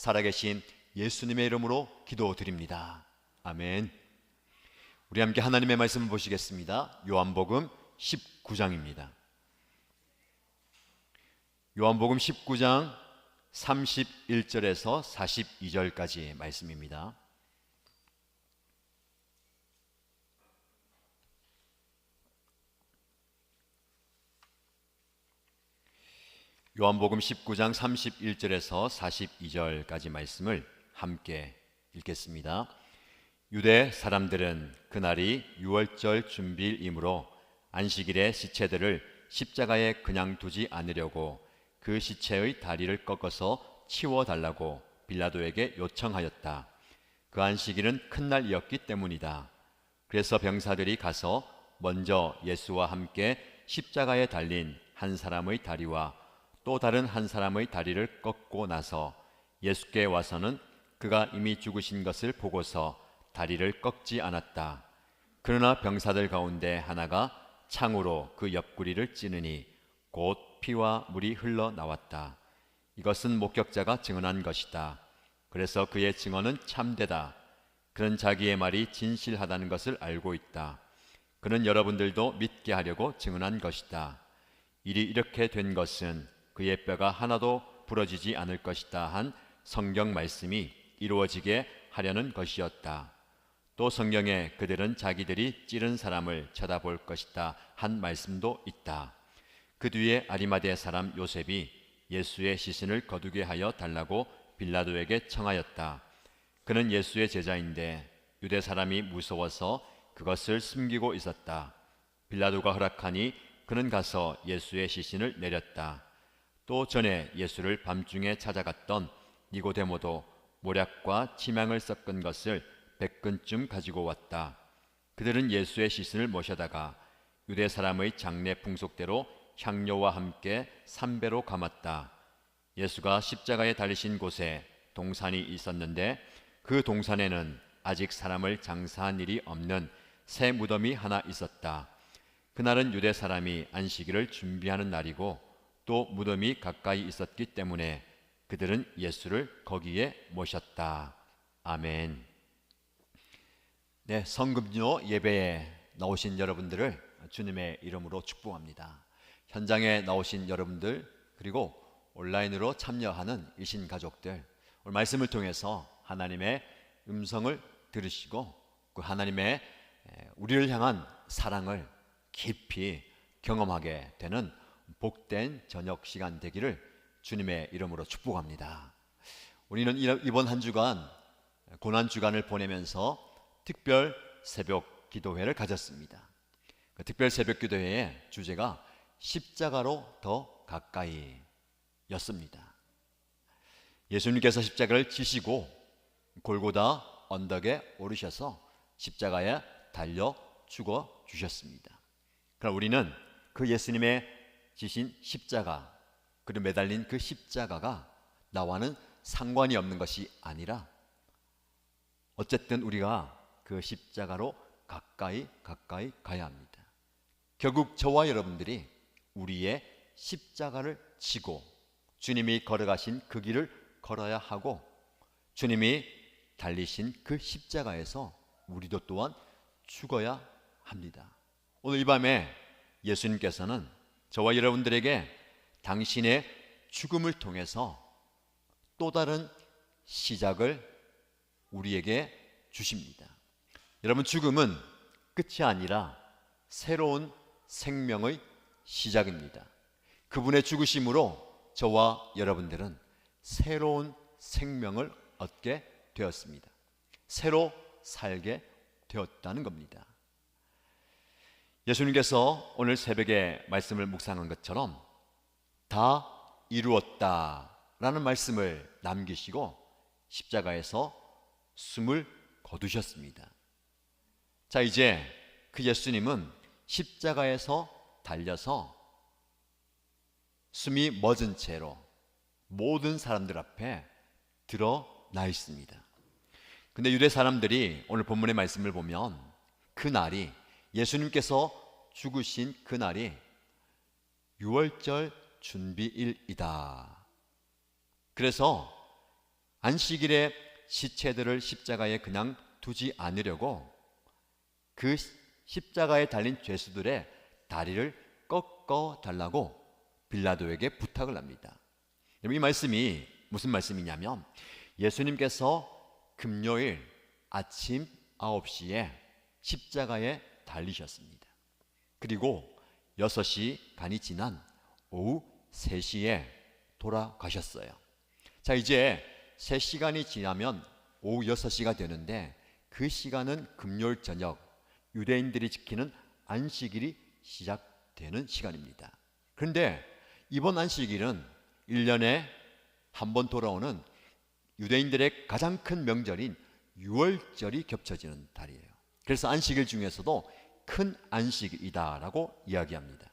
살아계신 예수님의 이름으로 기도드립니다. 아멘. 우리 함께 하나님의 말씀을 보시겠습니다. 요한복음 19장입니다. 요한복음 19장 31절에서 42절까지의 말씀입니다. 요한복음 19장 31절에서 42절까지 말씀을 함께 읽겠습니다. 유대 사람들은 그날이 유월절 준비일이므로 안식일에 시체들을 십자가에 그냥 두지 않으려고 그 시체의 다리를 꺾어서 치워달라고 빌라도에게 요청하였다. 그 안식일은 큰 날이었기 때문이다. 그래서 병사들이 가서 먼저 예수와 함께 십자가에 달린 한 사람의 다리와 또 다른 한 사람의 다리를 꺾고 나서 예수께 와서는 그가 이미 죽으신 것을 보고서 다리를 꺾지 않았다. 그러나 병사들 가운데 하나가 창으로 그 옆구리를 찌르니 곧 피와 물이 흘러나왔다. 이것은 목격자가 증언한 것이다. 그래서 그의 증언은 참되다. 그는 자기의 말이 진실하다는 것을 알고 있다. 그는 여러분들도 믿게 하려고 증언한 것이다. 일이 이렇게 된 것은 그의 뼈가 하나도 부러지지 않을 것이다 한 성경 말씀이 이루어지게 하려는 것이었다. 또 성경에 그들은 자기들이 찌른 사람을 쳐다볼 것이다 한 말씀도 있다. 그 뒤에 아리마대 사람 요셉이 예수의 시신을 거두게 하여 달라고 빌라도에게 청하였다. 그는 예수의 제자인데 유대 사람이 무서워서 그것을 숨기고 있었다. 빌라도가 허락하니 그는 가서 예수의 시신을 내렸다. 또 전에 예수를 밤중에 찾아갔던 니고데모도 모략과 침향을 섞은 것을 100근쯤 가지고 왔다. 그들은 예수의 시신을 모셔다가 유대 사람의 장례 풍속대로 향료와 함께 삼배로 감았다. 예수가 십자가에 달리신 곳에 동산이 있었는데 그 동산에는 아직 사람을 장사한 일이 없는 새 무덤이 하나 있었다. 그날은 유대 사람이 안식일을 준비하는 날이고 또 무덤이 가까이 있었기 때문에 그들은 예수를 거기에 모셨다. 아멘. 네, 성금요 예배에 나오신 여러분들을 주님의 이름으로 축복합니다. 현장에 나오신 여러분들 그리고 온라인으로 참여하는 일신 가족들, 오늘 말씀을 통해서 하나님의 음성을 들으시고 그 하나님의 우리를 향한 사랑을 깊이 경험하게 되는 복된 저녁 시간 되기를 주님의 이름으로 축복합니다. 우리는 이번 한 주간 고난 주간을 보내면서 특별 새벽 기도회를 가졌습니다. 그 특별 새벽 기도회의 주제가 십자가로 더 가까이 였습니다. 예수님께서 십자가를 지시고 골고다 언덕에 오르셔서 십자가에 달려 죽어 주셨습니다. 그럼 우리는 그 예수님의 지신 십자가 그리고 매달린 그 십자가가 나와는 상관이 없는 것이 아니라 어쨌든 우리가 그 십자가로 가까이 가야 합니다. 결국 저와 여러분들이 우리의 십자가를 지고 주님이 걸어가신 그 길을 걸어야 하고 주님이 달리신 그 십자가에서 우리도 또한 죽어야 합니다. 오늘 이 밤에 예수님께서는 저와 여러분들에게 당신의 죽음을 통해서 또 다른 시작을 우리에게 주십니다. 여러분, 죽음은 끝이 아니라 새로운 생명의 시작입니다. 그분의 죽으심으로 저와 여러분들은 새로운 생명을 얻게 되었습니다. 새로 살게 되었다는 겁니다. 예수님께서 오늘 새벽에 말씀을 묵상한 것처럼 다 이루었다라는 말씀을 남기시고 십자가에서 숨을 거두셨습니다. 자, 이제 그 예수님은 십자가에서 달려서 숨이 멎은 채로 모든 사람들 앞에 드러나 있습니다. 근데 유대 사람들이 오늘 본문의 말씀을 보면 그 날이 예수님께서 죽으신 그 날이 유월절 준비일이다. 그래서 안식일에 시체들을 십자가에 그냥 두지 않으려고 그 십자가에 달린 죄수들의 다리를 꺾어 달라고 빌라도에게 부탁을 합니다. 이 말씀이 무슨 말씀이냐면 예수님께서 금요일 아침 9시에 십자가에 달리셨습니다. 그리고 6시 반이 지난 오후 3시에 돌아가셨어요. 자, 이제 3시간이 지나면 오후 6시가 되는데 그 시간은 금요일 저녁 유대인들이 지키는 안식일이 시작되는 시간입니다. 그런데 이번 안식일은 1년에 한 번 돌아오는 유대인들의 가장 큰 명절인 유월절이 겹쳐지는 달이에요. 그래서 안식일 중에서도 큰 안식이다라고 이야기합니다.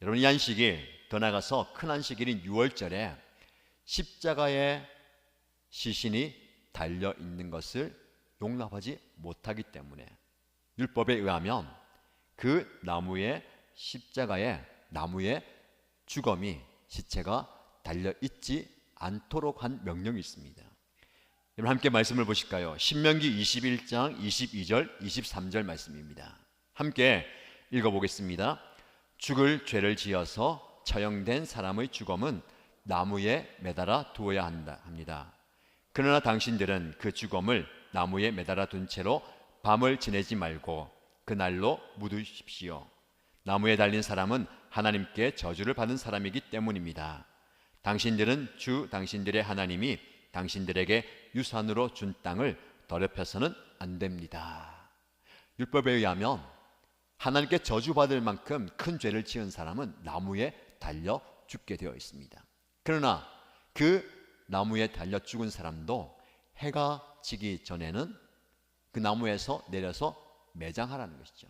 여러분, 이 안식일, 더 나아가서 큰 안식일인 유월절에 십자가에 시신이 달려 있는 것을 용납하지 못하기 때문에 율법에 의하면 그 나무의 십자가에 나무의 주검이 시체가 달려 있지 않도록 한 명령이 있습니다. 여러분 함께 말씀을 보실까요? 신명기 21장 22절 23절 말씀입니다. 함께 읽어보겠습니다. 죽을 죄를 지어서 처형된 사람의 주검은 나무에 매달아 두어야 합니다. 그러나 당신들은 그 주검을 나무에 매달아 둔 채로 밤을 지내지 말고 그날로 묻으십시오. 나무에 달린 사람은 하나님께 저주를 받은 사람이기 때문입니다. 당신들은 당신들의 하나님이 당신들에게 유산으로 준 땅을 더럽혀서는 안 됩니다. 율법에 의하면 하나님께 저주받을 만큼 큰 죄를 지은 사람은 나무에 달려 죽게 되어 있습니다. 그러나 그 나무에 달려 죽은 사람도 해가 지기 전에는 그 나무에서 내려서 매장하라는 것이죠.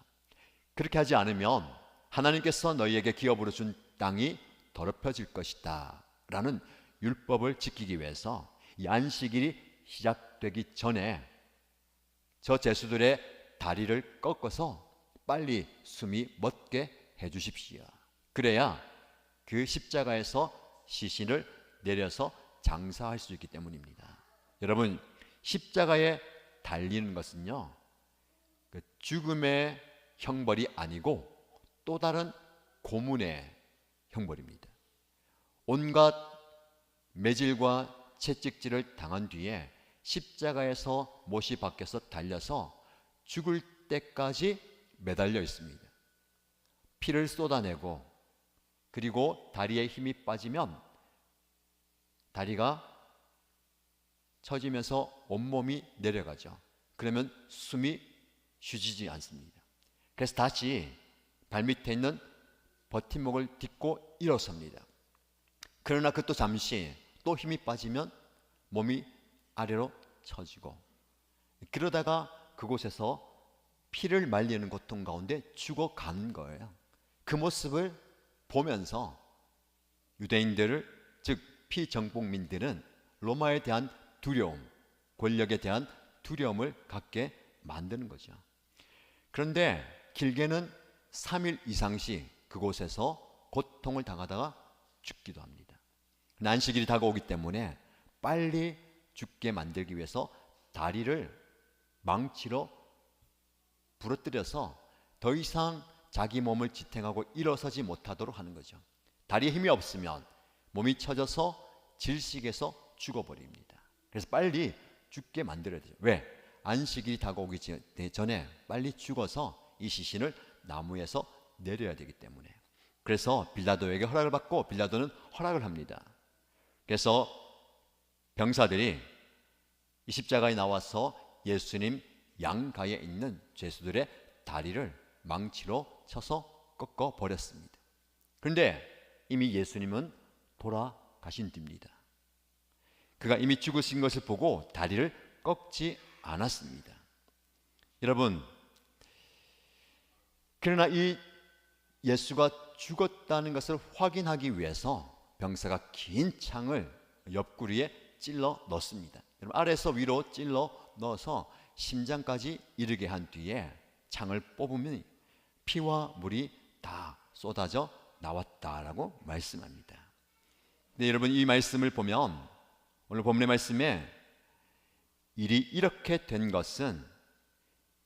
그렇게 하지 않으면 하나님께서 너희에게 기업으로 준 땅이 더럽혀질 것이다 라는 율법을 지키기 위해서 이 안식일이 시작되기 전에 저 죄수들의 다리를 꺾어서 빨리 숨이 멎게 해주십시오. 그래야 그 십자가에서 시신을 내려서 장사할 수 있기 때문입니다. 여러분, 십자가에 달리는 것은요, 그 죽음의 형벌이 아니고 또 다른 고문의 형벌입니다. 온갖 매질과 채찍질을 당한 뒤에 십자가에서 못이 밖에서 달려서 죽을 때까지 매달려 있습니다. 피를 쏟아내고 그리고 다리에 힘이 빠지면 다리가 처지면서 온몸이 내려가죠. 그러면 숨이 쉬지지 않습니다. 그래서 다시 발밑에 있는 버팀목을 딛고 일어섭니다. 그러나 그것도 잠시 또 힘이 빠지면 몸이 아래로 처지고 그러다가 그곳에서 피를 말리는 고통 가운데 죽어가는 거예요. 그 모습을 보면서 유대인들을, 즉 피정복민들은 로마에 대한 두려움, 권력에 대한 두려움을 갖게 만드는 거죠. 그런데 길게는 3일 이상씩 그곳에서 고통을 당하다가 죽기도 합니다. 안식일이 다가오기 때문에 빨리 죽게 만들기 위해서 다리를 망치로 부러뜨려서 더 이상 자기 몸을 지탱하고 일어서지 못하도록 하는 거죠. 다리에 힘이 없으면 몸이 처져서 질식해서 죽어버립니다. 그래서 빨리 죽게 만들어야 되죠. 왜? 안식일이 다가오기 전에 빨리 죽어서 이 시신을 나무에서 내려야 되기 때문에. 그래서 빌라도에게 허락을 받고 빌라도는 허락을 합니다. 그래서 병사들이 이 십자가에 나와서 예수님 양가에 있는 죄수들의 다리를 망치로 쳐서 꺾어 버렸습니다. 그런데 이미 예수님은 돌아가신 뒤입니다. 그가 이미 죽으신 것을 보고 다리를 꺾지 않았습니다. 여러분, 그러나 이 예수가 죽었다는 것을 확인하기 위해서 병사가 긴 창을 옆구리에 찔러 넣습니다. 여러분, 아래에서 위로 찔러 넣어서 심장까지 이르게 한 뒤에 창을 뽑으면 피와 물이 다 쏟아져 나왔다라고 말씀합니다. 근데 여러분, 이 말씀을 보면 오늘 본문의 말씀에 일이 이렇게 된 것은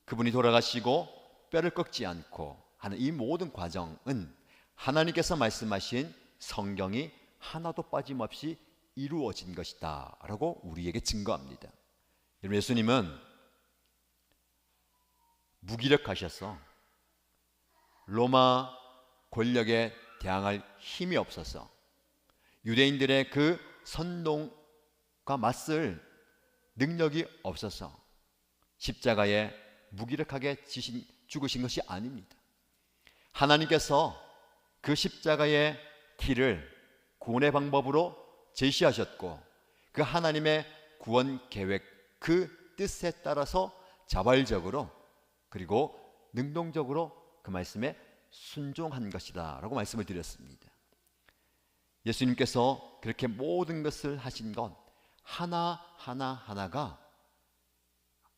그분이 돌아가시고 뼈를 꺾지 않고 하는 이 모든 과정은 하나님께서 말씀하신 성경이 하나도 빠짐없이 이루어진 것이다 라고 우리에게 증거합니다. 여러분, 예수님은 무기력하셔서 로마 권력에 대항할 힘이 없어서 유대인들의 그 선동과 맞설 능력이 없어서 십자가에 무기력하게 죽으신 것이 아닙니다. 하나님께서 그 십자가의 길을 구원의 방법으로 제시하셨고 그 하나님의 구원 계획, 그 뜻에 따라서 자발적으로 그리고 능동적으로 그 말씀에 순종한 것이다 라고 말씀을 드렸습니다. 예수님께서 그렇게 모든 것을 하신 것 하나가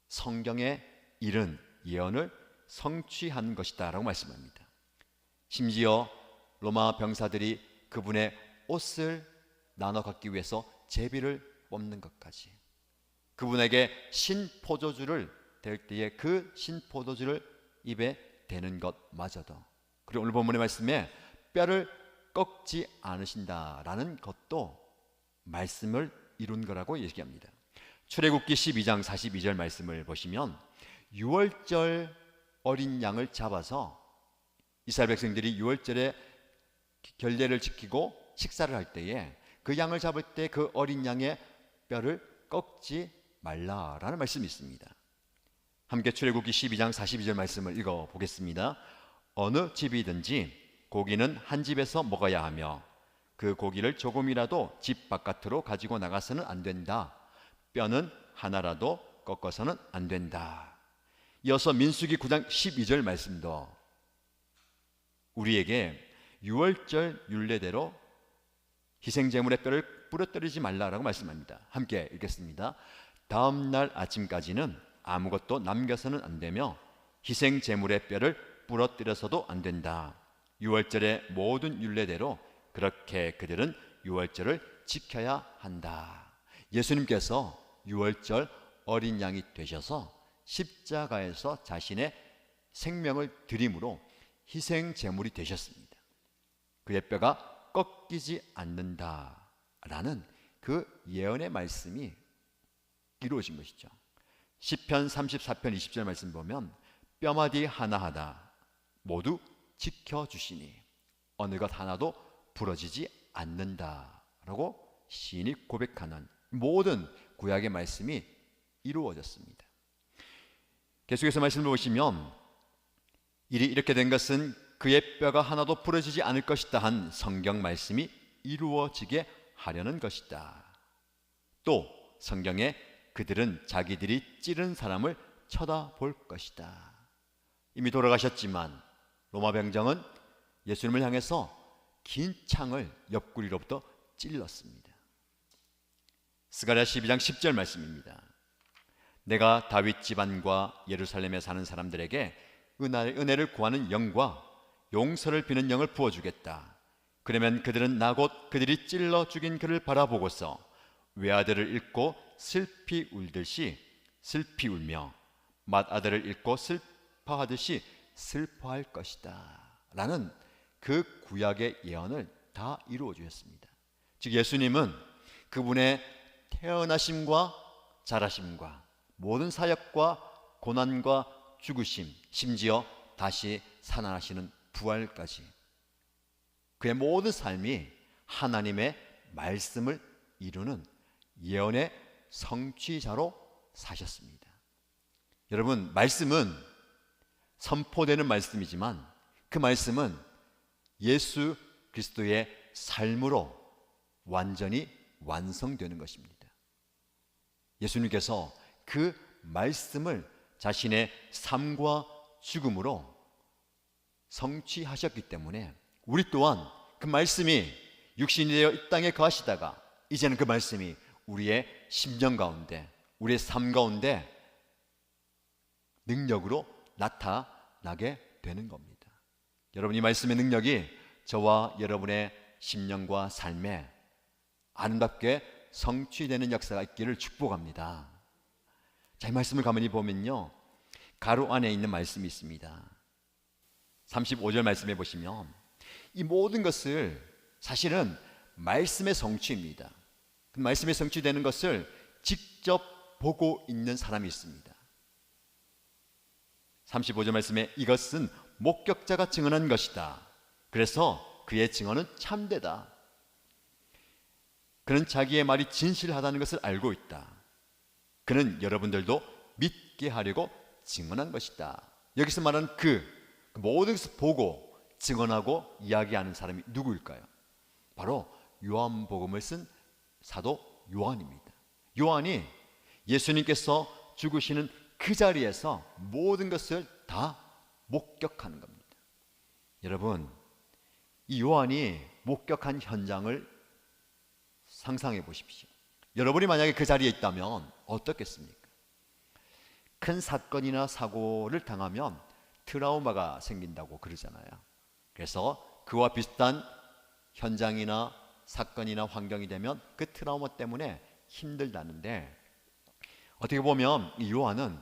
성경에 이른 예언을 성취한 것이다 라고 말씀합니다. 심지어 로마 병사들이 그분의 옷을 나눠 갖기 위해서 제비를 뽑는 것까지, 그분에게 신포도주를 댈 때에 그 신포도주를 입에 대는 것마저도, 그리고 오늘 본문의 말씀에 뼈를 꺾지 않으신다라는 것도 말씀을 이룬 거라고 얘기합니다. 출애굽기 12장 42절 말씀을 보시면 유월절 어린 양을 잡아서 이스라엘 백성들이 유월절에 결례를 지키고 식사를 할 때에 그 양을 잡을 때 그 어린 양의 뼈를 꺾지 말라라는 말씀이 있습니다. 함께 출애굽기 12장 42절 말씀을 읽어보겠습니다. 어느 집이든지 고기는 한 집에서 먹어야 하며 그 고기를 조금이라도 집 바깥으로 가지고 나가서는 안 된다. 뼈는 하나라도 꺾어서는 안 된다. 이어서 민수기 9장 12절 말씀도 우리에게 유월절 율례대로 희생제물의 뼈를 부러뜨리지 말라라고 말씀합니다. 함께 읽겠습니다. 다음 날 아침까지는 아무것도 남겨서는 안 되며 희생제물의 뼈를 부러뜨려서도 안 된다. 유월절의 모든 율례대로 그렇게 그들은 유월절을 지켜야 한다. 예수님께서 유월절 어린 양이 되셔서 십자가에서 자신의 생명을 드림으로 희생제물이 되셨습니다. 그의 뼈가 꺾이지 않는다라는 그 예언의 말씀이 이루어진 것이죠. 시편 34편 20절 말씀 보면 뼈마디 하나하나 모두 지켜주시니 어느 것 하나도 부러지지 않는다라고 시인이 고백하는 모든 구약의 말씀이 이루어졌습니다. 계속해서 말씀을 보시면 일이 이렇게 된 것은 그의 뼈가 하나도 부러지지 않을 것이다 한 성경 말씀이 이루어지게 하려는 것이다. 또 성경에 그들은 자기들이 찌른 사람을 쳐다볼 것이다. 이미 돌아가셨지만 로마 병정은 예수님을 향해서 긴 창을 옆구리로부터 찔렀습니다. 스가랴 12장 10절 말씀입니다. 내가 다윗 집안과 예루살렘에 사는 사람들에게 은혜를 구하는 영과 용서를 비는 영을 부어주겠다. 그러면 그들은 나 곧 그들이 찔러 죽인 그를 바라보고서 외아들을 잃고 슬피 울듯이 슬피 울며 맏아들을 잃고 슬퍼하듯이 슬퍼할 것이다 라는 그 구약의 예언을 다 이루어 주셨습니다. 즉 예수님은 그분의 태어나심과 자라심과 모든 사역과 고난과 죽으심, 심지어 다시 살아나시는 부활까지 그의 모든 삶이 하나님의 말씀을 이루는 예언의 성취자로 사셨습니다. 여러분, 말씀은 선포되는 말씀이지만 그 말씀은 예수 그리스도의 삶으로 완전히 완성되는 것입니다. 예수님께서 그 말씀을 자신의 삶과 죽음으로 성취하셨기 때문에 우리 또한 그 말씀이 육신이 되어 이 땅에 거하시다가 이제는 그 말씀이 우리의 심령 가운데, 우리의 삶 가운데 능력으로 나타나게 되는 겁니다. 여러분, 이 말씀의 능력이 저와 여러분의 심령과 삶에 아름답게 성취되는 역사가 있기를 축복합니다. 자, 이 말씀을 가만히 보면요, 가로 안에 있는 말씀이 있습니다. 35절 말씀해 보시면 이 모든 것을 사실은 말씀의 성취입니다. 그 말씀의 성취되는 것을 직접 보고 있는 사람이 있습니다. 35절 말씀에 이것은 목격자가 증언한 것이다. 그래서 그의 증언은 참되다. 그는 자기의 말이 진실하다는 것을 알고 있다. 그는 여러분들도 믿게 하려고 증언한 것이다. 여기서 말하는 그 모든 것을 보고 증언하고 이야기하는 사람이 누구일까요? 바로 요한복음을 쓴 사도 요한입니다. 요한이 예수님께서 죽으시는 그 자리에서 모든 것을 다 목격하는 겁니다. 여러분, 이 요한이 목격한 현장을 상상해 보십시오. 여러분이 만약에 그 자리에 있다면 어떻겠습니까? 큰 사건이나 사고를 당하면 트라우마가 생긴다고 그러잖아요. 그래서 그와 비슷한 현장이나 사건이나 환경이 되면 그 트라우마 때문에 힘들다는데, 어떻게 보면 이 요한은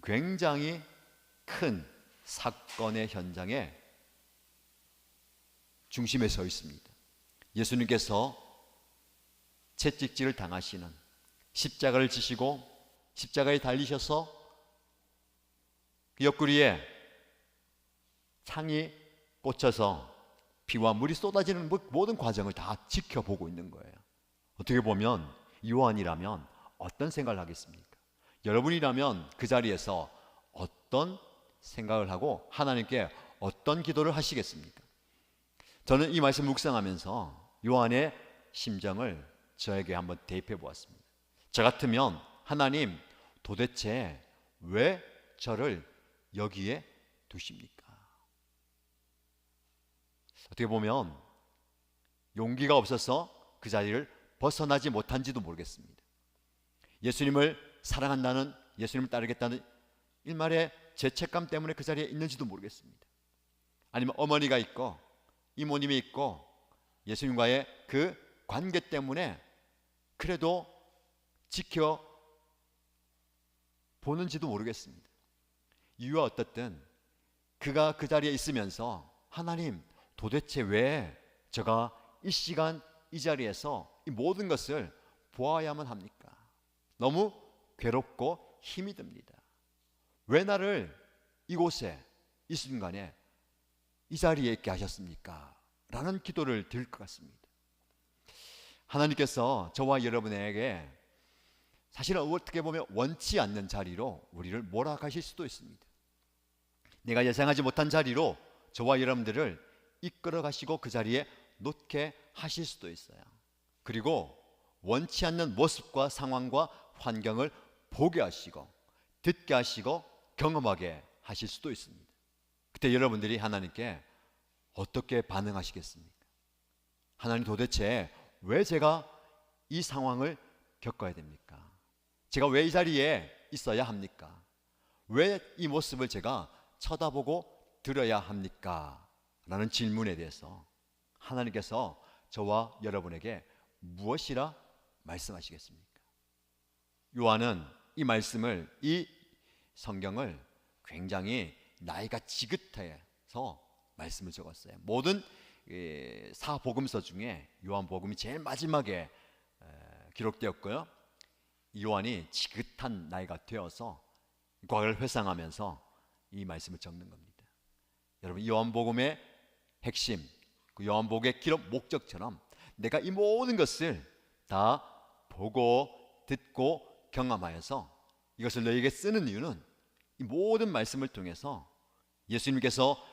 굉장히 큰 사건의 현장에 중심에 서 있습니다. 예수님께서 채찍질을 당하시는, 십자가를 지시고 십자가에 달리셔서 그 옆구리에 창이 꽂혀서 피와 물이 쏟아지는 모든 과정을 다 지켜보고 있는 거예요. 어떻게 보면 요한이라면 어떤 생각을 하겠습니까? 여러분이라면 그 자리에서 어떤 생각을 하고 하나님께 어떤 기도를 하시겠습니까? 저는 이 말씀 묵상하면서 요한의 심정을 저에게 한번 대입해 보았습니다. 저 같으면 하나님, 도대체 왜 저를 여기에 두십니까? 어떻게 보면 용기가 없어서 그 자리를 벗어나지 못한지도 모르겠습니다. 예수님을 사랑한다는, 예수님을 따르겠다는 일말의 죄책감 때문에 그 자리에 있는지도 모르겠습니다. 아니면 어머니가 있고 이모님이 있고 예수님과의 그 관계 때문에 그래도 지켜보는지도 모르겠습니다. 이유가 어떻든 그가 그 자리에 있으면서 하나님, 도대체 왜 제가 이 시간 이 자리에서 이 모든 것을 보아야만 합니까? 너무 괴롭고 힘이 듭니다. 왜 나를 이곳에 이 순간에 이 자리에 있게 하셨습니까? 라는 기도를 드릴 것 같습니다. 하나님께서 저와 여러분에게 사실은 어떻게 보면 원치 않는 자리로 우리를 몰아가실 수도 있습니다. 내가 예상하지 못한 자리로 저와 여러분들을 이끌어 가시고 그 자리에 놓게 하실 수도 있어요. 그리고 원치 않는 모습과 상황과 환경을 보게 하시고 듣게 하시고 경험하게 하실 수도 있습니다. 그때 여러분들이 하나님께 어떻게 반응하시겠습니까? 하나님, 도대체 왜 제가 이 상황을 겪어야 됩니까? 제가 왜 이 자리에 있어야 합니까? 왜 이 모습을 제가 쳐다보고 들어야 합니까? 라는 질문에 대해서 하나님께서 저와 여러분에게 무엇이라 말씀하시겠습니까? 요한은 이 말씀을, 이 성경을 굉장히 나이가 지긋해서 말씀을 적었어요. 모든 사복음서 중에 요한복음이 제일 마지막에 기록되었고요. 요한이 지긋한 나이가 되어서 과거를 회상하면서 이 말씀을 적는 겁니다. 여러분, 요한복음의 핵심, 그 요한복음의 기록 목적처럼 내가 이 모든 것을 다 보고 듣고 경험하여서 이것을 너에게 쓰는 이유는 이 모든 말씀을 통해서 예수님께서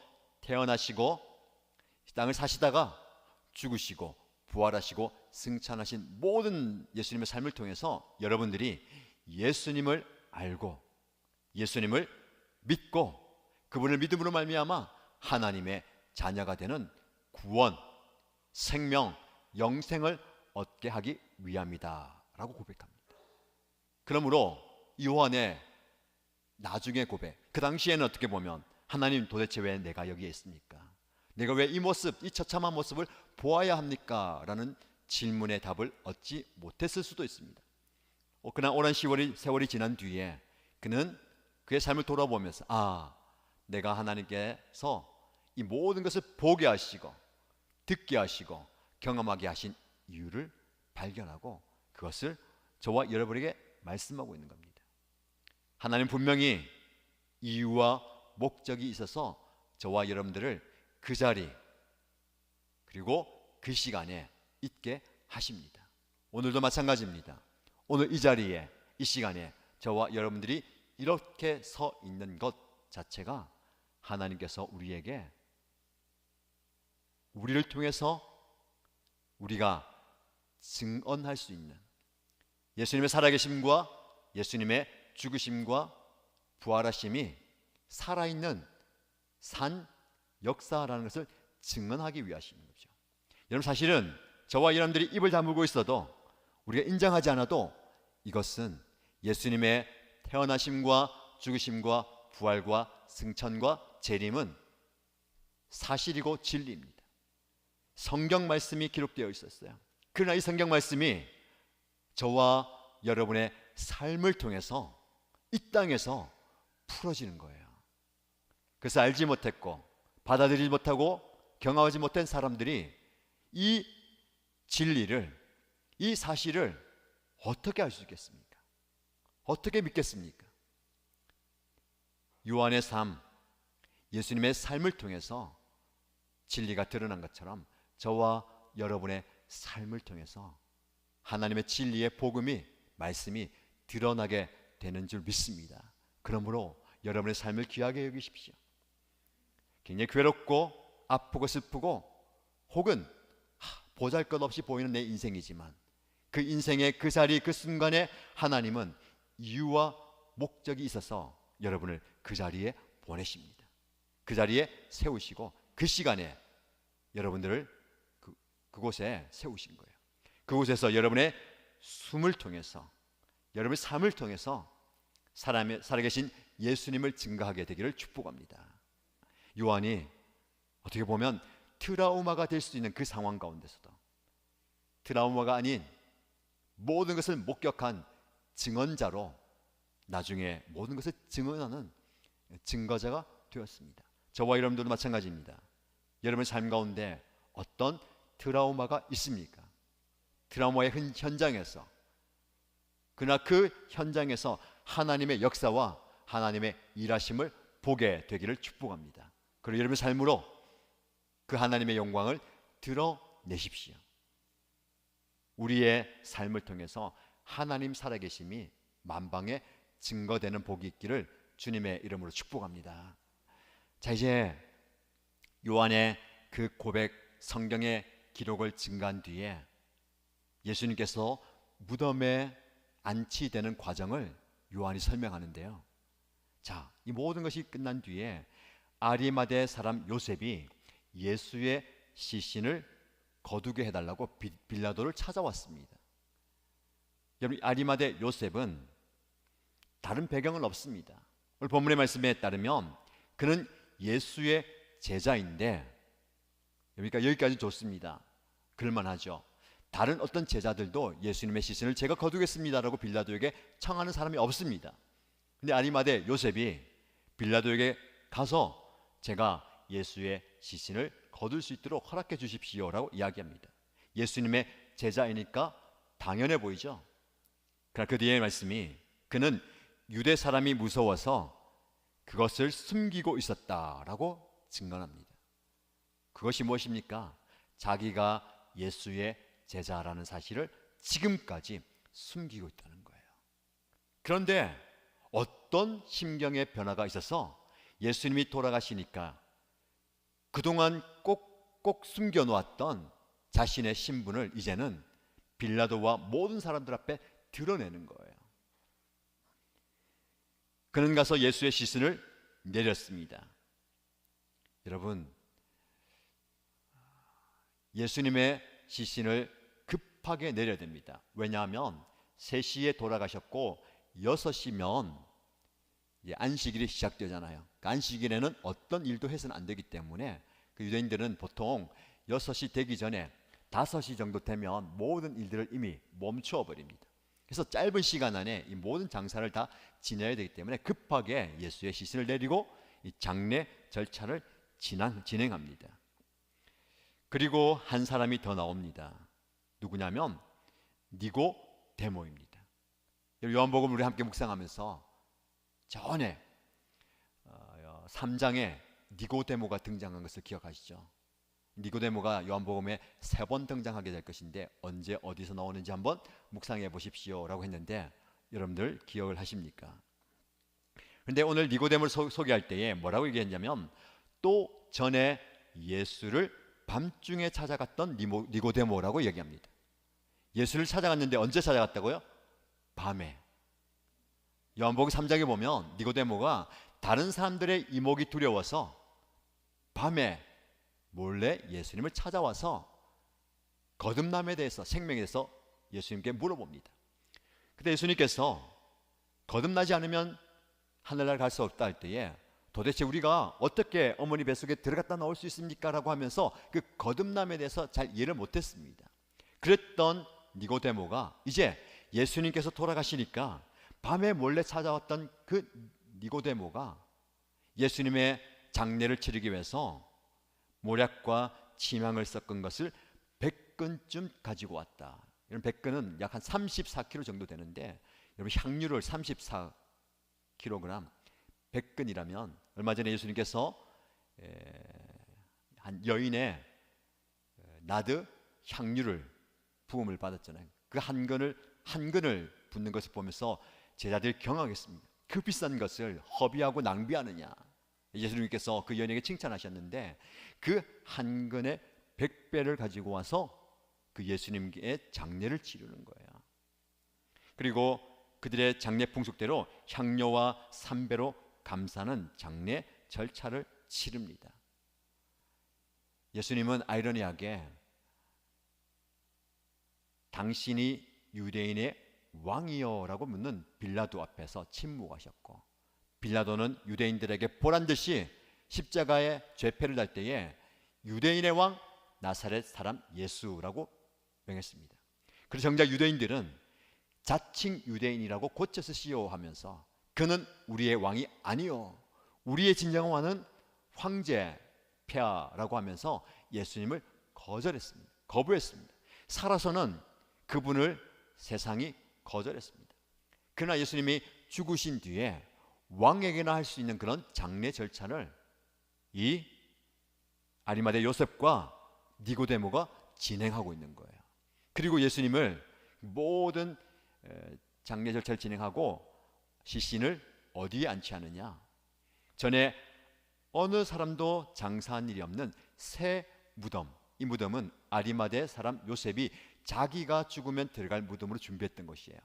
태어나시고 이 땅을 사시다가 죽으시고 부활하시고 승천하신 모든 예수님의 삶을 통해서 여러분들이 예수님을 알고 예수님을 믿고 그분을 믿음으로 말미암아 하나님의 자녀가 되는 구원, 생명, 영생을 얻게 하기 위함이다 라고 고백합니다. 그러므로 요한의 나중의 고백, 그 당시에는 어떻게 보면 하나님, 도대체 왜 내가 여기에 있습니까? 내가 왜 이 모습, 이 처참한 모습을 보아야 합니까? 라는 질문의 답을 얻지 못했을 수도 있습니다. 그러나 오랜 세월이 지난 뒤에 그는 그의 삶을 돌아보면서 내가 하나님께서 이 모든 것을 보게 하시고 듣게 하시고 경험하게 하신 이유를 발견하고 그것을 저와 여러분에게 말씀하고 있는 겁니다. 하나님 분명히 이유와 목적이 있어서 저와 여러분들을 그 자리 그리고 그 시간에 있게 하십니다. 오늘도 마찬가지입니다. 오늘 이 자리에 이 시간에 저와 여러분들이 이렇게 서 있는 것 자체가 하나님께서 우리를 통해서 우리가 증언할 수 있는 예수님의 살아계심과 예수님의 죽으심과 부활하심이 살아있는 산 역사라는 것을 증언하기 위하시는 거죠. 여러분, 사실은 저와 여러분들이 입을 다물고 있어도 우리가 인정하지 않아도 이것은 예수님의 태어나심과 죽으심과 부활과 승천과 재림은 사실이고 진리입니다. 성경 말씀이 기록되어 있었어요. 그러나 이 성경 말씀이 저와 여러분의 삶을 통해서 이 땅에서 풀어지는 거예요. 그래서 알지 못했고 받아들이지 못하고 경험하지 못한 사람들이 이 진리를, 이 사실을 어떻게 알 수 있겠습니까? 어떻게 믿겠습니까? 요한의 삶, 예수님의 삶을 통해서 진리가 드러난 것처럼 저와 여러분의 삶을 통해서 하나님의 진리의 복음이, 말씀이 드러나게 되는 줄 믿습니다. 그러므로 여러분의 삶을 귀하게 여기십시오. 굉장히 괴롭고 아프고 슬프고 혹은 보잘것없이 보이는 내 인생이지만 그 인생의 그 자리 그 순간에 하나님은 이유와 목적이 있어서 여러분을 그 자리에 보내십니다. 그 자리에 세우시고 그 시간에 여러분들을 그곳에 세우신 거예요. 그곳에서 여러분의 숨을 통해서 여러분의 삶을 통해서 살아계신 예수님을 증거하게 되기를 축복합니다. 요한이 어떻게 보면 트라우마가 될 수 있는 그 상황 가운데서도 트라우마가 아닌 모든 것을 목격한 증언자로 나중에 모든 것을 증언하는 증거자가 되었습니다. 저와 여러분들도 마찬가지입니다. 여러분의 삶 가운데 어떤 트라우마가 있습니까? 트라우마의 현장에서, 그러나 그 현장에서 하나님의 역사와 하나님의 일하심을 보게 되기를 축복합니다. 그리고 여러분의 삶으로 그 하나님의 영광을 드러내십시오. 우리의 삶을 통해서 하나님 살아계심이 만방에 증거되는 복이 있기를 주님의 이름으로 축복합니다. 자, 이제 요한의 그 고백, 성경의 기록을 증가한 뒤에 예수님께서 무덤에 안치되는 과정을 요한이 설명하는데요. 자, 이 모든 것이 끝난 뒤에 아리마대 사람 요셉이 예수의 시신을 거두게 해달라고 빌라도를 찾아왔습니다. 여러분, 아리마대 요셉은 다른 배경은 없습니다. 오늘 본문의 말씀에 따르면 그는 예수의 제자인데, 그러니까 여기까지 좋습니다. 그럴만하죠. 다른 어떤 제자들도 예수님의 시신을 제가 거두겠습니다라고 빌라도에게 청하는 사람이 없습니다. 근데 아리마대 요셉이 빌라도에게 가서 제가 예수의 시신을 거둘 수 있도록 허락해 주십시오라고 이야기합니다. 예수님의 제자이니까 당연해 보이죠. 그러나 그 뒤에 말씀이 그는 유대 사람이 무서워서 그것을 숨기고 있었다라고 증언합니다. 그것이 무엇입니까? 자기가 예수의 제자라는 사실을 지금까지 숨기고 있다는 거예요. 그런데 어떤 심경의 변화가 있어서 예수님이 돌아가시니까 그동안 꼭꼭 숨겨놓았던 자신의 신분을 이제는 빌라도와 모든 사람들 앞에 드러내는 거예요. 그는 가서 예수의 시신을 내렸습니다. 여러분, 예수님의 시신을 급하게 내려야 됩니다. 왜냐하면 3시에 돌아가셨고 6시면 안식일이 시작되잖아요. 그 안식일에는 어떤 일도 해서는 안 되기 때문에 그 유대인들은 보통 6시 되기 전에 5시 정도 되면 모든 일들을 이미 멈추어 버립니다. 그래서 짧은 시간 안에 이 모든 장사를 다 지내야 되기 때문에 급하게 예수의 시신을 내리고 이 장례 절차를 진행합니다. 그리고 한 사람이 더 나옵니다. 누구냐면 니고데모입니다. 요한복음 우리 함께 묵상하면서 전에 3장에 니고데모가 등장한 것을 기억하시죠? 니고데모가 요한복음에 3번 등장하게 될 것인데 언제 어디서 나오는지 한번 묵상해 보십시오 라고 했는데 여러분들 기억을 하십니까? 그런데 오늘 니고데모를 소개할 때에 뭐라고 얘기했냐면 또 전에 예수를 밤중에 찾아갔던 니고데모라고 얘기합니다. 예수를 찾아갔는데 언제 찾아갔다고요? 밤에. 요한복음 3장에 보면 니고데모가 다른 사람들의 이목이 두려워서 밤에 몰래 예수님을 찾아와서 거듭남에 대해서, 생명에 대해서 예수님께 물어봅니다. 그때 예수님께서 거듭나지 않으면 하늘나라를 갈 수 없다 할 때에 도대체 우리가 어떻게 어머니 뱃속에 들어갔다 나올 수 있습니까? 라고 하면서 그 거듭남에 대해서 잘 이해를 못했습니다. 그랬던 니고데모가 이제 예수님께서 돌아가시니까 밤에 몰래 찾아왔던 그 니고데모가 예수님의 장례를 치르기 위해서 모략과 침향을 섞은 것을 100근쯤 가지고 왔다. 이런 100근은 약 한 34kg 정도 되는데 여러분 향유를 34kg 100근이라면 얼마 전에 예수님께서 한 여인의 나드 향유를 부음을 받았잖아요. 그 한 근을 붓는 것을 보면서 제자들이 경악했습니다. 그 비싼 것을 허비하고 낭비하느냐. 예수님께서 그 여인에게 칭찬하셨는데 그 한 근의 100배를 가지고 와서 그 예수님의 장례를 치르는 거예요. 그리고 그들의 장례 풍속대로 향료와 삼배로 감싸는 장례 절차를 치릅니다. 예수님은 아이러니하게 당신이 유대인의 왕이여라고 묻는 빌라도 앞에서 침묵하셨고, 빌라도는 유대인들에게 보란듯이 십자가에 죄패를 달 때에 유대인의 왕 나사렛 사람 예수라고 명했습니다. 그래서 정작 유대인들은 자칭 유대인이라고 고쳐서 시호하면서 그는 우리의 왕이 아니요, 우리의 진정한 왕은 황제 폐하라고 하면서 예수님을 거부했습니다. 살아서는 그분을 세상이 거절했습니다. 그러나 예수님이 죽으신 뒤에 왕에게나 할 수 있는 그런 장례 절차를 이 아리마대 요셉과 니고데모가 진행하고 있는 거예요. 그리고 예수님을 모든 장례 절차를 진행하고 시신을 어디에 안치하느냐? 전에 어느 사람도 장사한 일이 없는 새 무덤, 이 무덤은 아리마대 사람 요셉이 자기가 죽으면 들어갈 무덤으로 준비했던 것이에요.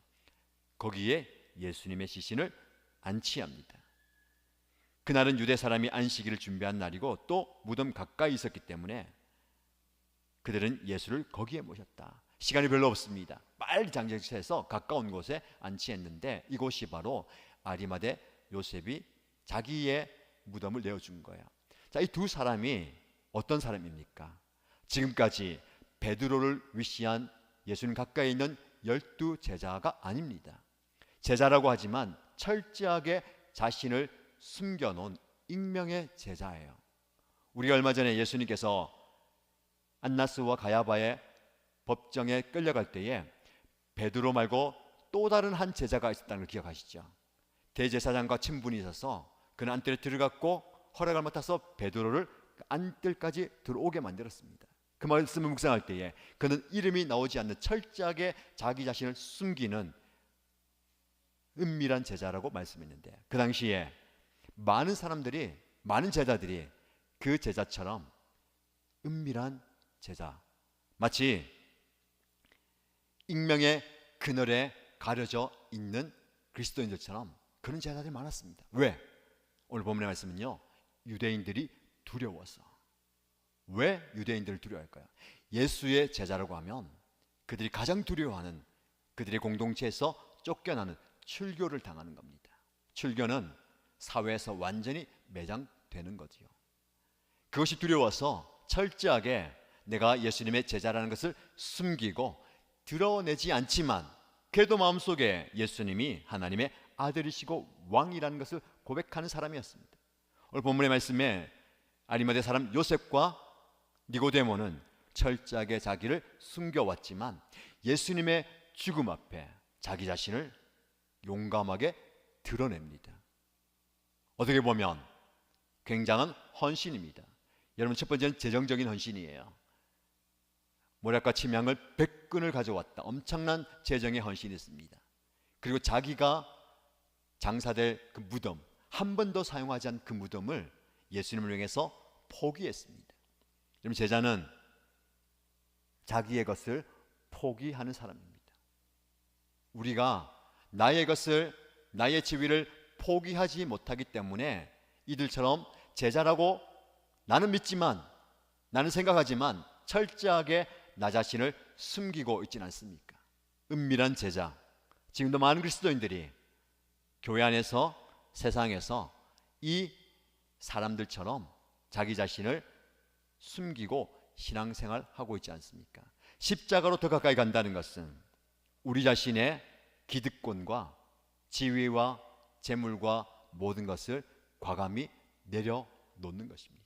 거기에 예수님의 시신을 안치합니다. 그날은 유대 사람이 안식일을 준비한 날이고 또 무덤 가까이 있었기 때문에 그들은 예수를 거기에 모셨다. 시간이 별로 없습니다. 빨리 장례식장에서 가까운 곳에 안치했는데 이곳이 바로 아리마대 요셉이 자기의 무덤을 내어준 거예요. 자, 이 두 사람이 어떤 사람입니까? 지금까지 베드로를 위시한 예수님 가까이 있는 12 제자가 아닙니다. 제자라고 하지만 철저하게 자신을 숨겨놓은 익명의 제자예요. 우리가 얼마 전에 예수님께서 안나스와 가야바의 법정에 끌려갈 때에 베드로 말고 또 다른 한 제자가 있었다는 걸 기억하시죠? 대제사장과 친분이 있어서 그는 안뜰에 들어갔고 허락을 맡아서 베드로를 안뜰까지 들어오게 만들었습니다. 그 말씀을 묵상할 때에 그는 이름이 나오지 않는 철저하게 자기 자신을 숨기는 은밀한 제자라고 말씀했는데, 그 당시에 많은 제자들이 그 제자처럼 은밀한 제자, 마치 익명의 그늘에 가려져 있는 그리스도인들처럼 그런 제자들이 많았습니다. 왜? 오늘 본문의 말씀은요, 유대인들이 두려워서. 왜 유대인들을 두려워할까요? 예수의 제자라고 하면 그들이 가장 두려워하는, 그들의 공동체에서 쫓겨나는 출교를 당하는 겁니다. 출교는 사회에서 완전히 매장되는 거지요. 그것이 두려워서 철저하게 내가 예수님의 제자라는 것을 숨기고 드러내지 않지만 그래도 마음속에 예수님이 하나님의 아들이시고 왕이라는 것을 고백하는 사람이었습니다. 오늘 본문의 말씀에 아리마대 사람 요셉과 니고데모는 철저하게 자기를 숨겨왔지만 예수님의 죽음 앞에 자기 자신을 용감하게 드러냅니다. 어떻게 보면 굉장한 헌신입니다. 여러분, 첫 번째는 재정적인 헌신이에요. 모략과 침향을 100근을 가져왔다. 엄청난 재정의 헌신이 있습니다. 그리고 자기가 장사될 그 무덤, 한 번도 사용하지 않은 그 무덤을 예수님을 향해서 포기했습니다. 여러분, 제자는 자기의 것을 포기하는 사람입니다. 우리가 나의 것을, 나의 지위를 포기하지 못하기 때문에 이들처럼 제자라고 나는 믿지만, 나는 생각하지만 철저하게 나 자신을 숨기고 있지는 않습니까? 은밀한 제자. 지금도 많은 그리스도인들이 교회 안에서, 세상에서 이 사람들처럼 자기 자신을 숨기고 신앙생활하고 있지 않습니까? 십자가로 더 가까이 간다는 것은 우리 자신의 기득권과 지위와 재물과 모든 것을 과감히 내려놓는 것입니다.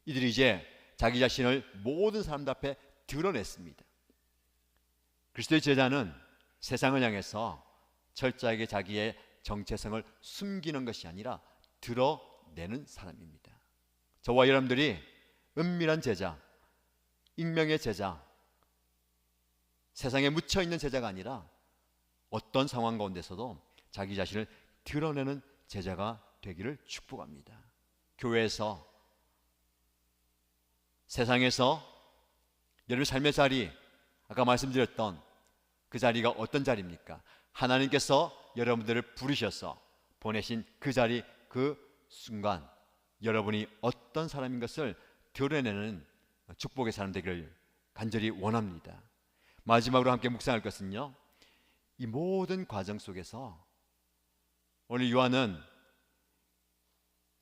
이들이 이제 자기 자신을 모든 사람들 앞에 드러냈습니다. 그리스도의 제자는 세상을 향해서 철저하게 자기의 정체성을 숨기는 것이 아니라 드러내는 사람입니다. 저와 여러분들이 은밀한 제자, 익명의 제자, 세상에 묻혀있는 제자가 아니라 어떤 상황 가운데서도 자기 자신을 드러내는 제자가 되기를 축복합니다. 교회에서, 세상에서 여러분 삶의 자리, 아까 말씀드렸던 그 자리가 어떤 자리입니까? 하나님께서 여러분들을 부르셔서 보내신 그 자리, 그 순간 여러분이 어떤 사람인 것을 드러내는 축복의 사람 되기를 간절히 원합니다. 마지막으로 함께 묵상할 것은요, 이 모든 과정 속에서 오늘 요한은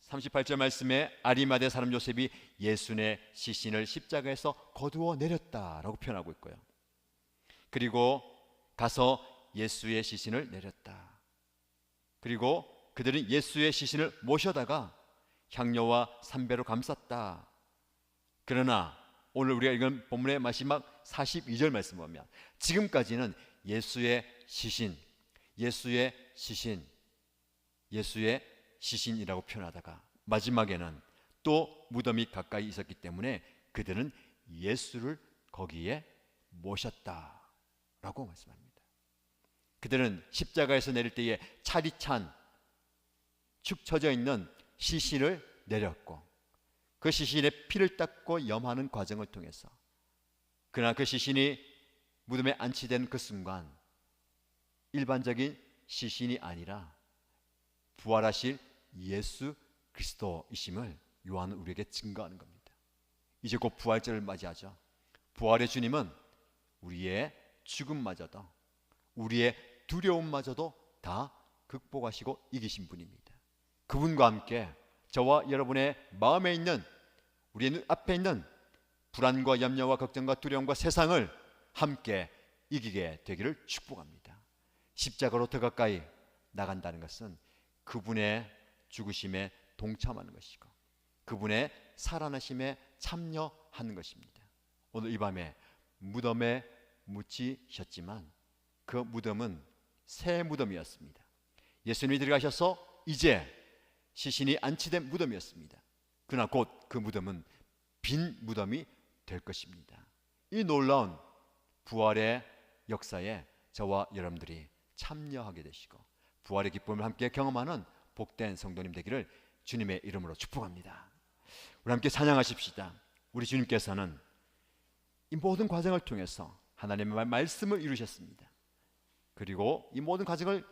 38절 말씀에 아리마대 사람 요셉이 예수의 시신을 십자가에서 거두어 내렸다라고 표현하고 있고요. 그리고 가서 예수의 시신을 내렸다. 그리고 그들은 예수의 시신을 모셔다가 향료와 삼배로 감쌌다. 그러나 오늘 우리가 읽은 본문의 마지막 42절 말씀을 보면 지금까지는 예수의 시신, 예수의 시신, 예수의 시신이라고 표현하다가 마지막에는 또 무덤이 가까이 있었기 때문에 그들은 예수를 거기에 모셨다라고 말씀합니다. 그들은 십자가에서 내릴 때에 차디찬 축 처져 있는 시신을 내렸고 그 시신에 피를 닦고 염하는 과정을 통해서, 그러나 그 시신이 무덤에 안치된 그 순간 일반적인 시신이 아니라 부활하실 예수 그리스도이심을 요한은 우리에게 증거하는 겁니다. 이제 곧 부활절을 맞이하죠. 부활의 주님은 우리의 죽음마저도, 우리의 두려움마저도 다 극복하시고 이기신 분입니다. 그분과 함께 저와 여러분의 마음에 있는, 우리의 눈 앞에 있는 불안과 염려와 걱정과 두려움과 세상을 함께 이기게 되기를 축복합니다. 십자가로 더 가까이 나간다는 것은 그분의 죽으심에 동참하는 것이고 그분의 살아나심에 참여하는 것입니다. 오늘 이 밤에 무덤에 묻히셨지만 그 무덤은 새 무덤이었습니다. 예수님이 들어가셔서 이제 시신이 안치된 무덤이었습니다. 그러나 곧 그 무덤은 빈 무덤이 될 것입니다. 이 놀라운 부활의 역사에 저와 여러분들이 참여하게 되시고 부활의 기쁨을 함께 경험하는 복된 성도님 되기를 주님의 이름으로 축복합니다. 우리 함께 찬양하십시다. 우리 주님께서는 이 모든 과정을 통해서 하나님의 말씀을 이루셨습니다. 그리고 이 모든 과정을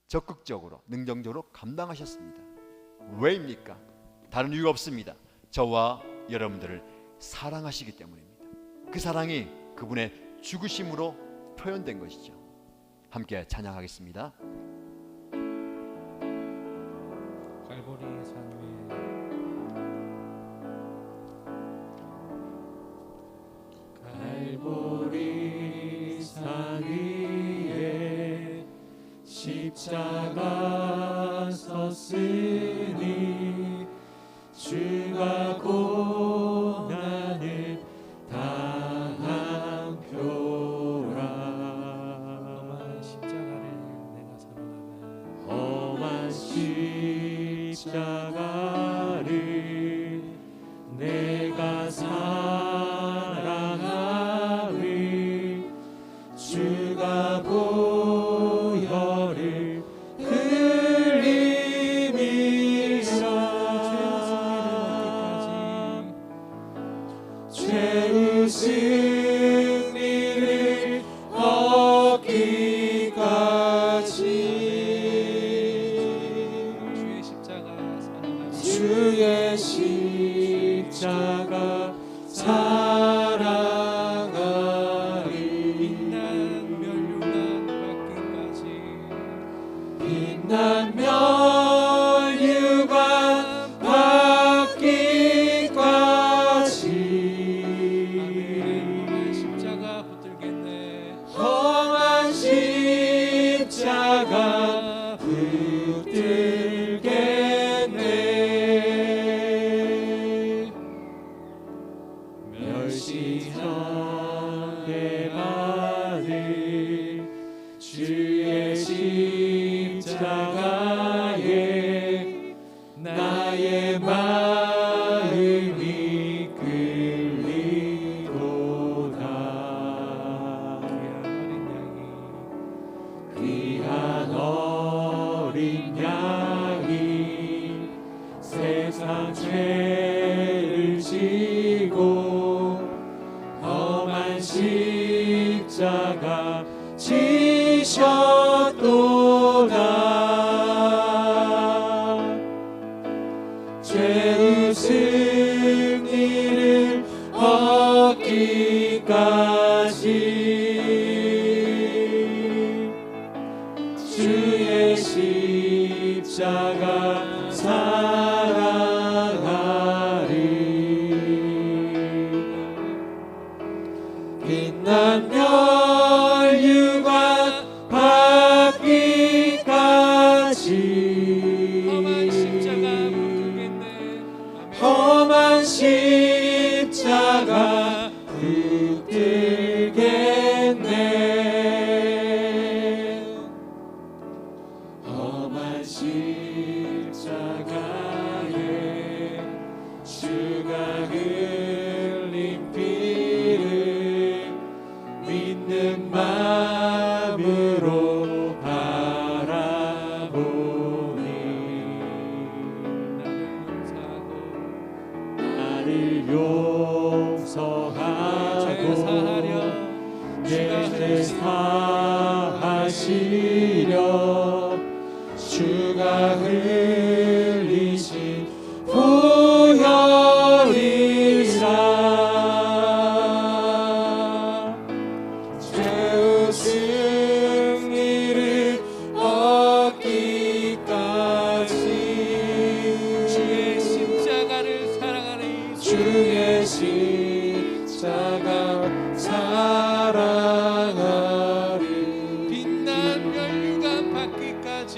적극적으로, 능동적으로 감당하셨습니다. 왜입니까? 다른 이유가 없습니다. 저와 여러분들을 사랑하시기 때문입니다. 그 사랑이 그분의 죽으심으로 표현된 것이죠. 함께 찬양하겠습니다. 갈보리 산 위에 갈보리 산 위에 섰으니 주가 고난을 당한 표라. 험한 십자가를 내가 사랑하네. 험한 십자가를 내가 사랑하리. 주가 보혈을 흘림이라. 죄의 승리를 얻기까지 주의 십자가 사랑하네. 주의 십자가 사랑하리. 빛난 멸류관 받기까지 빛난 멸류관 받기까지 십자가 붙들겠네. 험한 십자가 붙들겠네. 멸시하게 받을 주의 십자가에 나의 마음이 끌리도다. 귀한 어린 양이 세상 죄를 지고 험한 십자가 지셨도다. 죄의 승리를 얻기까지 주의 십자가 사랑하리. 빛난 멸류관 받기까지 험한 십자가 붙들겠네. 험한 십자가 붙들겠네. 험한 십자가에 주가 흘린 피를 믿는 마음으로 바라보니 나를 용서하고 죄 사하시려 주가 흘리신 보혈이라. 죄의 승리를 얻기까지 주의 십자가를 사랑하리. 주의 십자가 사랑하리. 빛난 멸류관 받기까지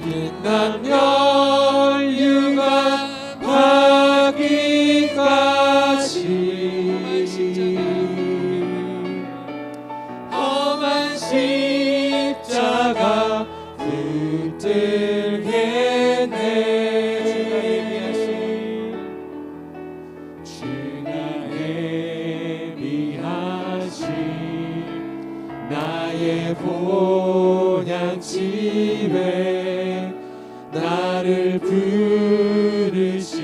빛난 멸류관 받기까지 험한 십자가 붙들겠네. 주가 예비하신 나의 본향집에 나를 부르신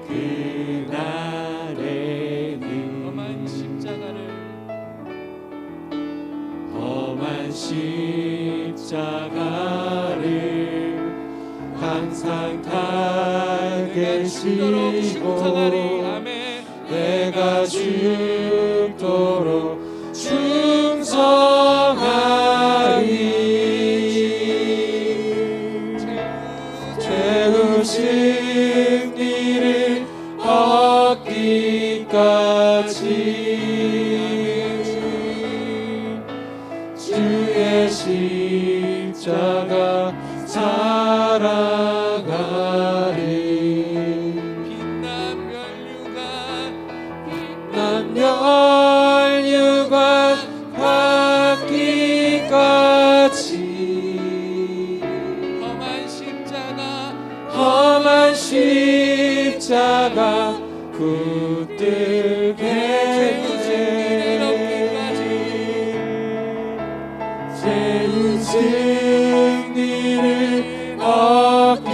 그날에는 험한 십자가를 항상 다 죽도록 충성하리. 계시고 아멘. 내가 죽도록 충성하리. 죄의 승리를 얻기까지 주의 십자가 사랑하리. 빛난 면류관 난 멸류관 받기까지 험한 십자가 붙들겠네. 죄의 승리를 얻기까지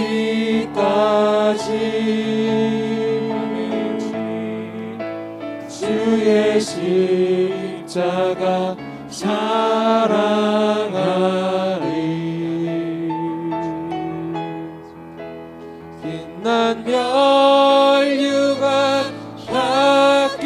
주의 십자가 사랑하리. 빛난 멸류관 받기까지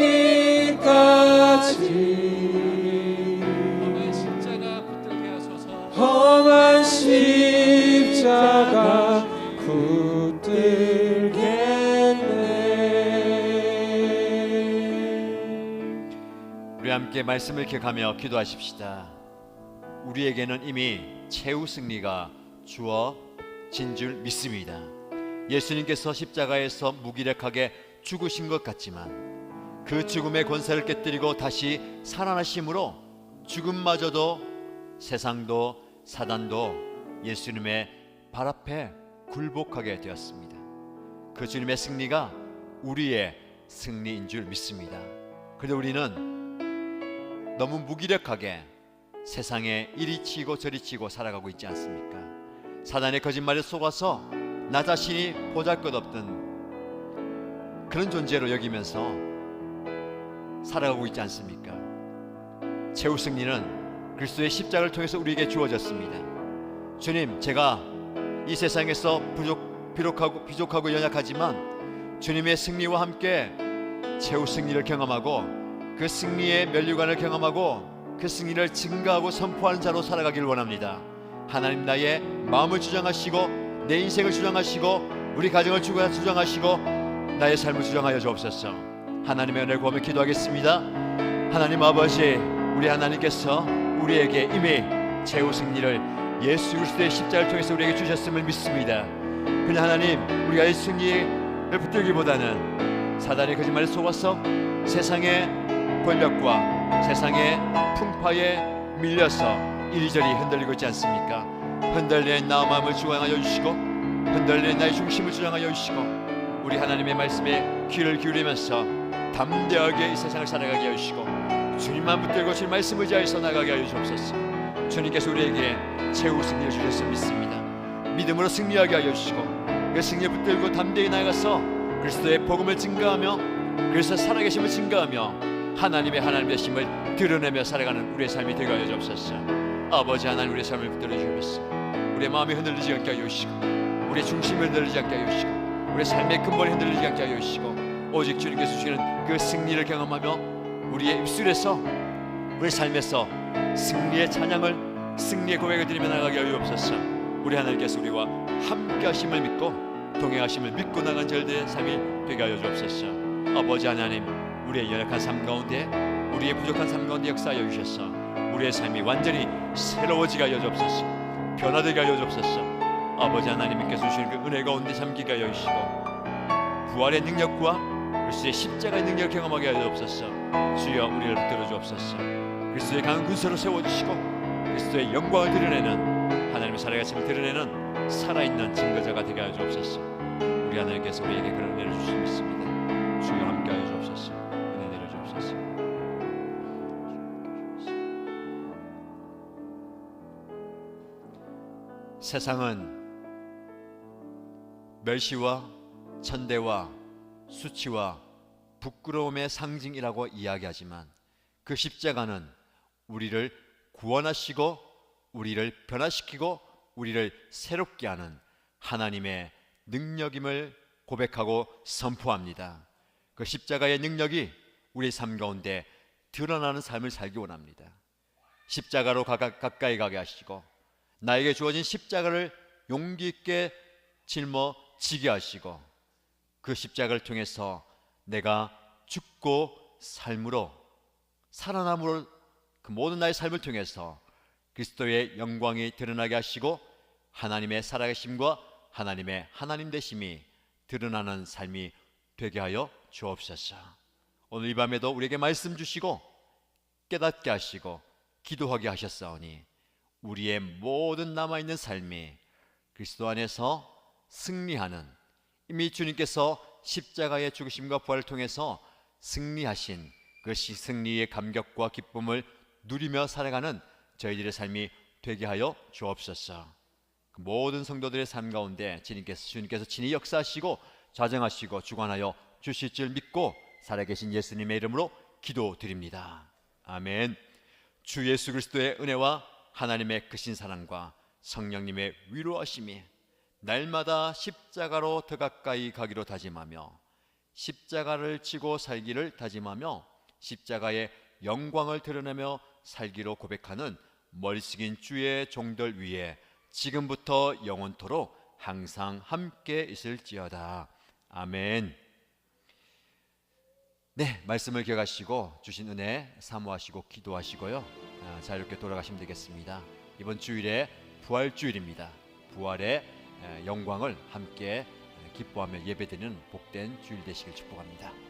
험한 십자가 붙들게 하소서. 험한 십자가 붙들겠네. 우리 함께 말씀을 기억하며 기도하십시다. 우리에게는 이미 최후 승리가 주어진 줄 믿습니다. 예수님께서 십자가에서 무기력하게 죽으신 것 같지만 그 죽음의 권세를 깨뜨리고 다시 살아나심으로 죽음마저도 세상도 사단도 예수님의 발 앞에 굴복하게 되었습니다. 그 주님의 승리가 우리의 승리인 줄 믿습니다. 그런데 우리는 너무 무기력하게 세상에 이리 치고 저리 치고 살아가고 있지 않습니까? 사단의 거짓말에 속아서 나 자신이 보잘것없던 그런 존재로 여기면서 살아가고 있지 않습니까? 최후 승리는 그리스도의 십자가를 통해서 우리에게 주어졌습니다. 주님, 제가 이 세상에서 부족하고 연약하지만 주님의 승리와 함께 최후 승리를 경험하고 그 승리의 면류관을 경험하고 그 승리를 증거하고 선포하는 자로 살아가길 원합니다. 하나님, 나의 마음을 주장하시고 내 인생을 주장하시고 우리 가정을 주장하시고 나의 삶을 주장하여 주옵소서. 하나님의 은혜를 구하며 기도하겠습니다. 하나님 아버지, 우리 하나님께서 우리에게 이미 최후 승리를 예수 그리스도의 십자가를 통해서 우리에게 주셨음을 믿습니다. 그냥 하나님, 우리가 이 승리를 붙들기보다는 사단의 거짓말에 속아서 세상의 권력과 세상의 풍파에 밀려서 이리저리 흔들리고 있지 않습니까? 흔들리는 나 마음을 주장하여 주시고 흔들리는 나의 중심을 주장하여 주시고 우리 하나님의 말씀에 귀를 기울이면서 담대하게 이 세상을 살아가게 하여 주시고 주님만 붙들고 주님 말씀을 의지하여서 나가게 하여 주옵소서. 주님께서 우리에게 최후 승리를 주셨음을 믿습니다. 믿음으로 승리하게 하여 주시고 그 승리를 붙들고 담대히 나아가서 그리스도의 복음을 증거하며 그리스도의 살아계심을 증거하며 하나님의 되심을 드러내며 살아가는 우리의 삶이 되게 하여 주옵소서. 아버지 하나님, 우리의 삶을 붙들어 주옵소서. 우리의 마음이 흔들리지 않게 하여 주시고 우리의 중심이 흔들리지 않게 하여 주시고 우리의 삶의 근본이 흔들리지 않게 하여 주시고 오직 주님께서 주시는 그 승리를 경험하며 우리의 입술에서 우리의 삶에서 승리의 찬양을 승리의 고백을 드리며 나가게 하여 주옵소서. 우리 하나님께서 우리와 함께 하심을 믿고 동행하심을 믿고 나간 저희들의 삶이 되게 하여 주옵소서. 아버지 하나님, 우리의 연약한 삶 가운데 우리의 부족한 삶 가운데 역사하여 주셔서 우리의 삶이 완전히 새로워지게 하여 주옵소서. 변화되게 하여 주옵소서. 아버지 하나님께서 주시는 그 은혜 가운데 잠기게 하여 주시고 부활의 능력과 그리스도의 십자가의 능력을 경험하게 하여 주옵소서. 주여, 우리를 붙들어 주옵소서. 그리스도의 강한 군사로 세워주시고 그리스도의 영광을 드러내는 하나님의 살아계심을 드러내는 살아있는 증거자가 되게 하여 주옵소서. 우리 하나님께서 우리에게 그런 은혜를 주시기 믿습니다. 주여, 함께 하여 주옵소서. 은혜 내려 주옵소서. 세상은 멸시와 천대와 수치와 부끄러움의 상징이라고 이야기하지만 그 십자가는 우리를 구원하시고 우리를 변화시키고 우리를 새롭게 하는 하나님의 능력임을 고백하고 선포합니다. 그 십자가의 능력이 우리 삶 가운데 드러나는 삶을 살기 원합니다. 십자가로 가까이 가게 하시고 나에게 주어진 십자가를 용기 있게 짊어지게 하시고 그 십자가를 통해서 내가 죽고 삶으로 살아남으로 그 모든 나의 삶을 통해서 그리스도의 영광이 드러나게 하시고 하나님의 살아계심과 하나님의 하나님 되심이 드러나는 삶이 되게 하여 주옵소서. 오늘 이 밤에도 우리에게 말씀 주시고 깨닫게 하시고 기도하게 하셨사오니 우리의 모든 남아있는 삶이 그리스도 안에서 승리하는, 이미 주님께서 십자가의 죽으심과 부활을 통해서 승리하신 그 승리의 감격과 기쁨을 누리며 살아가는 저희들의 삶이 되게 하여 주옵소서. 그 모든 성도들의 삶 가운데 주님께서 친히 역사하시고 좌정하시고 주관하여 주실 줄 믿고 살아계신 예수님의 이름으로 기도드립니다. 아멘. 주 예수 그리스도의 은혜와 하나님의 크신 사랑과 성령님의 위로하심이 날마다 십자가로 더 가까이 가기로 다짐하며 십자가를 지고 살기를 다짐하며 십자가의 영광을 드러내며 살기로 고백하는 머리 숙인 주의 종들 위에 지금부터 영원토록 항상 함께 있을지어다. 아멘. 네, 말씀을 기억하시고 주신 은혜 사모하시고 기도하시고요, 자유롭게 돌아가시면 되겠습니다. 이번 주일에 부활주일입니다. 부활의 영광을 함께 기뻐하며 예배드리는 복된 주일 되시길 축복합니다.